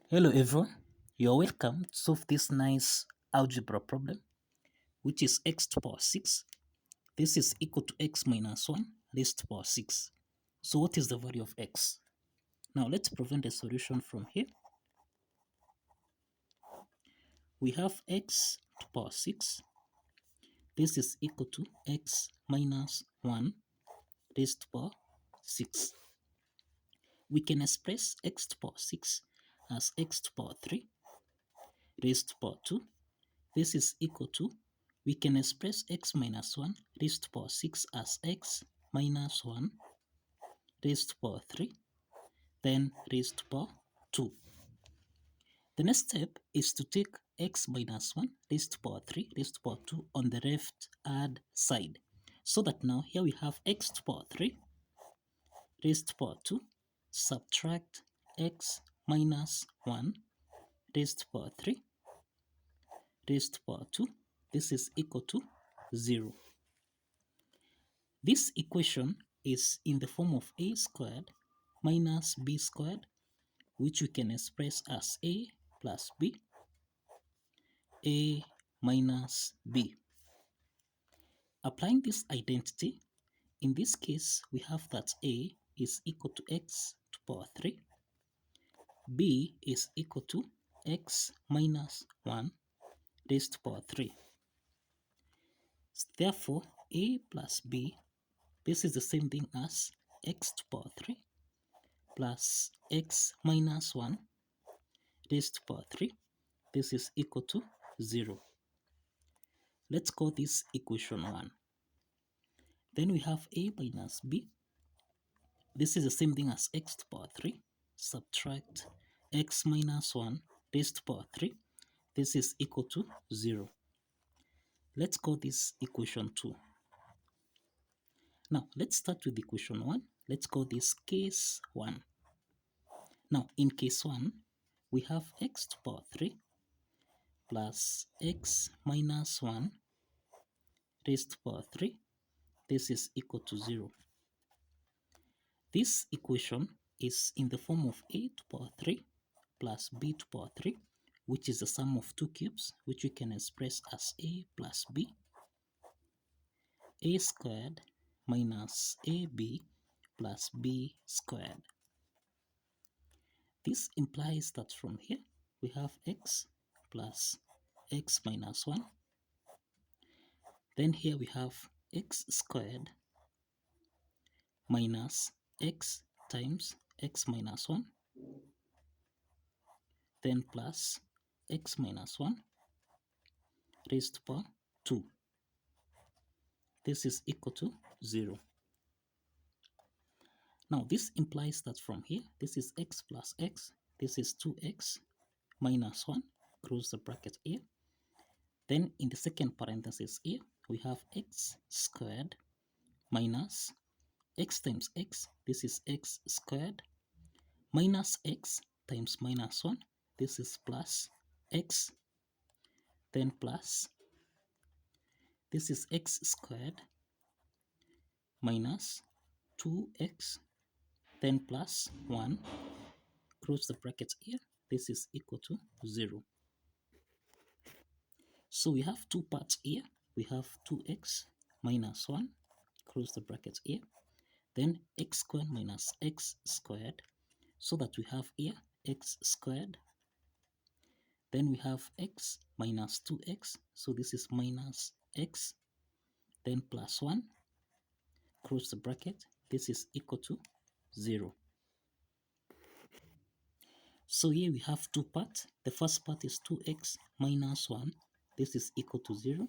Hello everyone, you're welcome to solve this nice algebra problem, which is x to the power 6. This is equal to x minus 1 raised to the power 6. So what is the value of x? Now let's prevent the solution from here. We have x to the power 6. This is equal to x minus 1 raised to the power 6. We can express x to the power 6 as x to the power 3 raised to the power 2. This is equal to, we can express x minus 1 raised to the power 6 as x minus 1 raised to the power 3, then raised to the power 2. The next step is to take x minus 1 raised to the power 3 raised to the power 2 on the left hand side. So that now here we have x to the power 3 raised to the power 2, subtract x minus 1 raised to the power 3 raised to the power 2. This is equal to 0. This equation is in the form of a squared minus b squared, which we can express as a plus b, a minus b. Applying this identity, in this case, we have that a is equal to x to the power 3, b is equal to x minus 1 raised to the power 3. Therefore, a plus b, this is the same thing as x to the power 3 plus x minus 1 raised to the power 3. This is equal to 0. Let's call this equation 1. Then we have a minus b. This is the same thing as x to the power 3. Subtract x minus 1 raised to the power 3. This is equal to 0. Let's call this equation 2. Now, let's start with equation 1. Let's call this case 1. Now, in case 1, we have x to the power 3 plus x minus 1 raised to the power 3. This is equal to 0. This equation is in the form of a to the power 3 plus b to the power 3, which is the sum of two cubes, which we can express as a plus b, a squared minus ab plus b squared. This implies that from here we have x plus x minus 1. Then here we have x squared minus x times x minus 1, then plus x minus 1 raised to the power 2. This is equal to 0. Now this implies that from here, this is x plus x, this is 2x minus 1, close the bracket here. Then in the second parenthesis here, we have x squared minus x times x, this is x squared, minus x times minus 1, this is plus x, then plus, this is x squared minus 2x, then plus 1, close the brackets here, this is equal to 0. So we have two parts here. We have 2x minus 1, close the brackets here, then x squared minus x squared, so that we have here x squared, then we have x minus 2x, so this is minus x, then plus 1, close the bracket, this is equal to 0. So here we have two parts. The first part is 2x minus 1, this is equal to 0.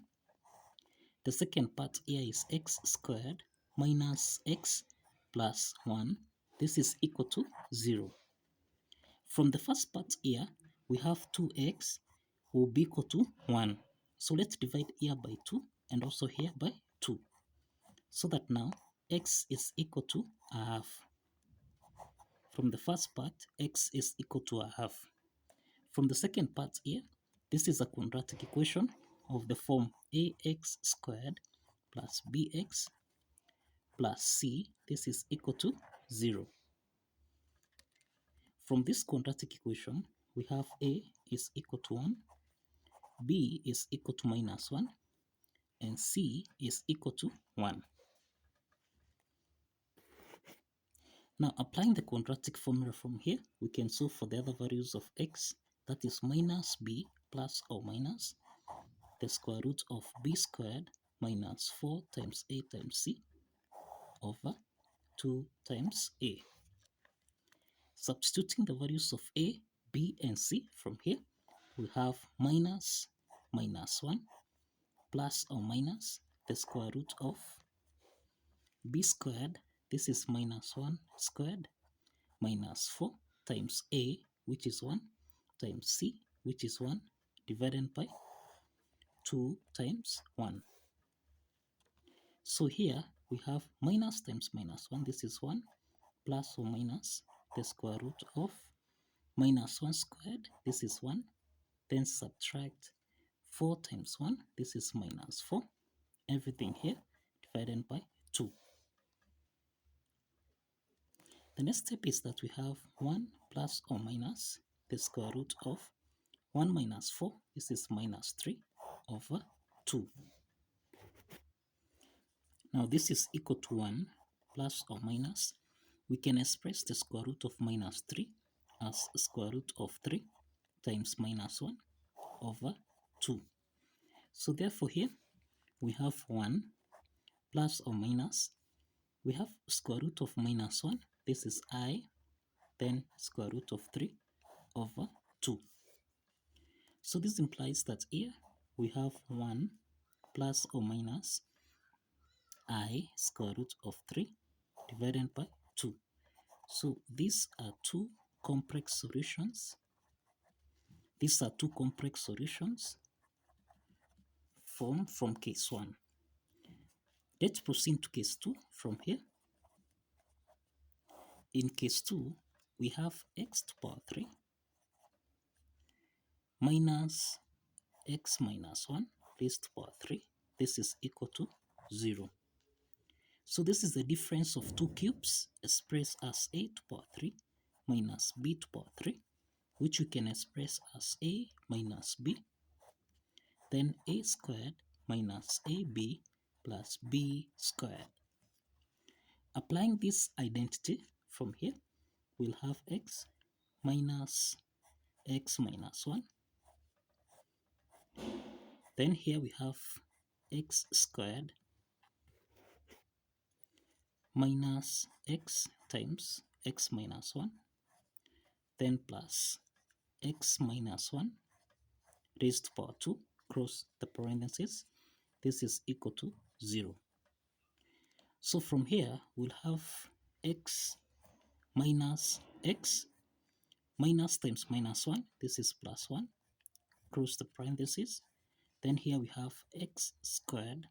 The second part here is x squared minus x plus 1, this is equal to 0. From the first part here, we have 2x will be equal to 1. So let's divide here by 2 and also here by 2. So that now x is equal to a half. From the first part, x is equal to a half. From the second part here, this is a quadratic equation of the form ax squared plus bx plus c, this is equal to 0. From this quadratic equation, we have A is equal to 1, B is equal to minus 1, and C is equal to 1. Now, applying the quadratic formula from here, we can solve for the other values of x, that is minus b plus or minus the square root of b squared minus 4 times a times c over 2 times a. Substituting the values of a, b, and c from here, we have minus 1 plus or minus the square root of b squared, this is minus 1 squared, minus 4 times a, which is 1, times c, which is 1, divided by 2 times 1. So here we have minus times minus 1, this is 1, plus or minus the square root of minus 1 squared, this is 1, then subtract 4 times 1, this is minus 4, everything here divided by 2. The next step is that we have 1 plus or minus the square root of 1 minus 4, this is minus 3 over 2. Now this is equal to 1 plus or minus. We can express the square root of minus 3 as square root of 3 times minus 1 over 2. So therefore here we have 1 plus or minus. We have square root of minus 1. This is I, then square root of 3 over 2. So this implies that here we have 1 plus or minus I square root of 3 divided by 2. So these are two complex solutions. These are two complex solutions from case 1. Let's proceed to case 2 from here. In case 2, we have x to the power 3 minus x minus 1 raised to the power 3. This is equal to 0. So this is the difference of two cubes expressed as a to the power 3 minus b to the power 3, which we can express as a minus b, then a squared minus ab plus b squared. Applying this identity from here, we'll have x minus 1. Then here we have x squared minus x times x minus 1, then plus x minus 1 raised to the power 2, cross the parentheses. This is equal to 0. So from here, we'll have x minus minus times minus 1. This is plus 1, close the parentheses. Then here we have x squared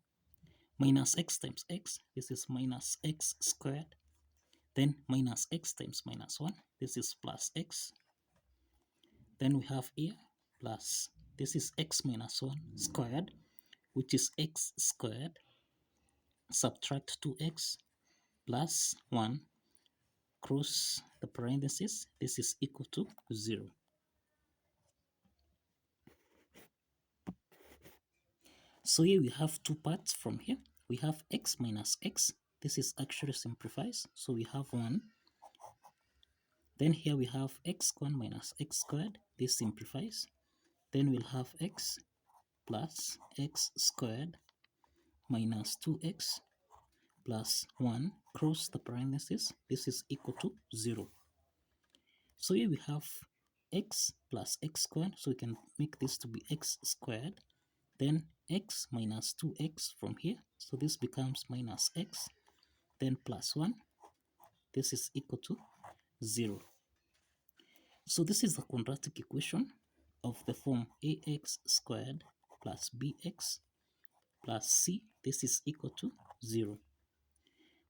minus x times x. This is minus x squared. Then minus x times minus 1. This is plus x. Then we have here plus, this is x minus 1 squared, which is x squared. Subtract 2x plus 1, cross the parentheses. This is equal to 0. So here we have two parts from here. We have x minus x. This is actually simplifies. So we have 1. Then here we have x1 minus x squared. This simplifies. Then we'll have x plus x squared minus 2x plus 1, cross the parentheses. This is equal to 0. So here we have x plus x squared. So we can make this to be x squared. Then x minus 2x from here. So this becomes minus x. Then plus 1. This is equal to 0. So this is the quadratic equation of the form ax squared plus bx plus c. This is equal to 0.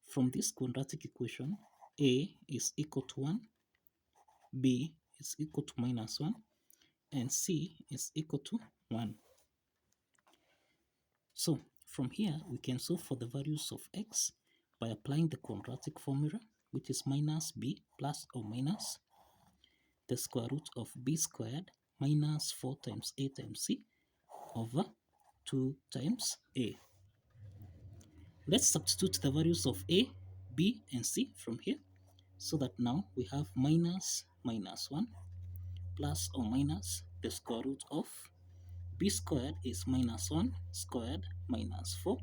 From this quadratic equation, a is equal to 1, b is equal to minus 1, and c is equal to 1. So from here, we can solve for the values of x by applying the quadratic formula, which is minus b plus or minus the square root of b squared minus 4 times a times c over 2 times a. Let's substitute the values of a, b, and c from here, so that now we have minus 1 plus or minus the square root of b squared is minus 1 squared minus 4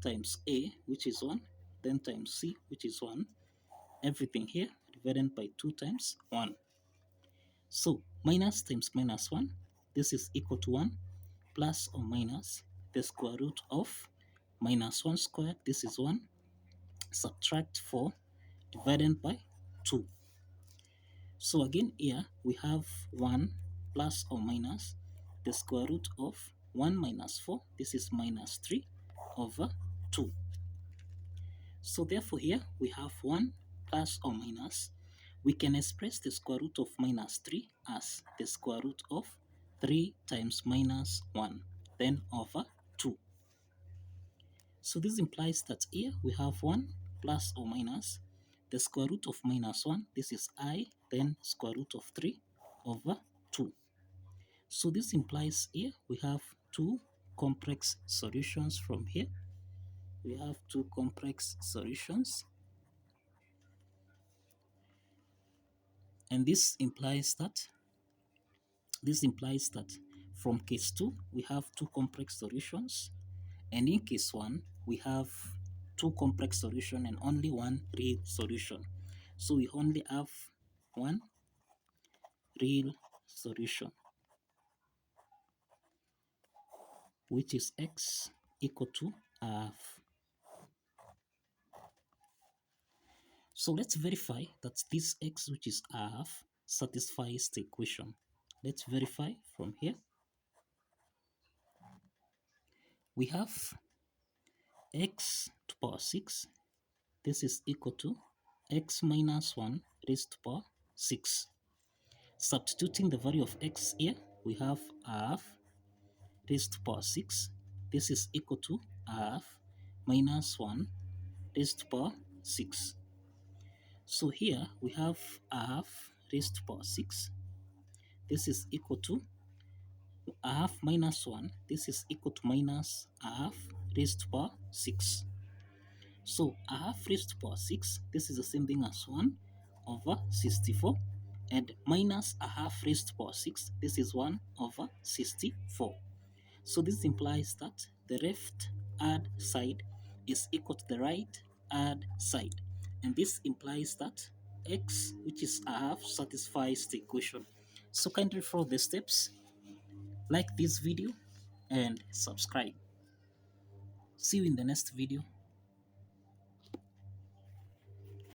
times a, which is 1, then times c, which is 1, everything here divided by 2 times 1. So minus times minus 1, this is equal to 1, plus or minus the square root of minus 1 squared, this is 1, subtract 4 divided by 2. So again here we have 1 plus or minus the square root of 1 minus 4, this is minus 3 over 2. So therefore here we have 1 plus or minus, we can express the square root of minus 3 as the square root of 3 times minus 1, then over 2. So this implies that here we have 1 plus or minus the square root of minus 1, this is I, then square root of 3 over 2. So this implies here we have two complex solutions from here. We have two complex solutions. And this implies that from case 2 we have two complex solutions, and in case 1 we have two complex solution and only one real solution. So we only have one real solution, which is x equal to half. So let's verify that this x, which is half, satisfies the equation. Let's verify from here. We have x to power 6. This is equal to x minus 1 raised to power 6. Substituting the value of x here, we have half raised to power 6. This is equal to half minus 1 raised to power 6. So here we have half raised to power 6. This is equal to half minus 1. This is equal to minus half raised to power 6. So half raised to power 6, this is the same thing as 1 over 64. And minus a half raised to power 6, this is 1 over 64. So this implies that the left hand side is equal to the right hand side. And this implies that x, which is a half, satisfies the equation. So kindly follow the steps, like this video, and subscribe. See you in the next video.